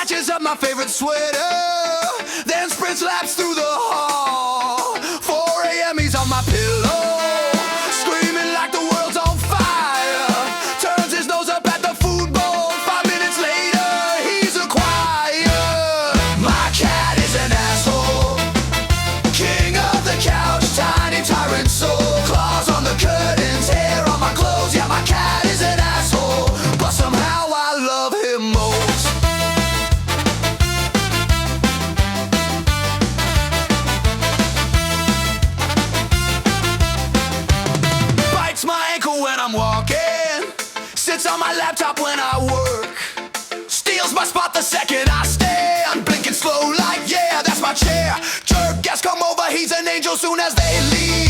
snatches up my favorite sweater, then sprints laps through the hall. 4 a.m. he's on my pillow, screaming like the world's on fire. Turns his nose up at the food bowl. 5 minutes later, he's a choir. My cat is an asshole, king of the couch, tiny tyrant soul. Claws on the curtains, hair on my clothes. Yeah, my cat is an asshole, but somehow I love him most. Bites my ankle when I'm walking, sits on my laptop when I work, steals my spot the second I stand, blinking slow like, yeah, that's my chair. Jerk guests come over, he's an angel soon as they leave.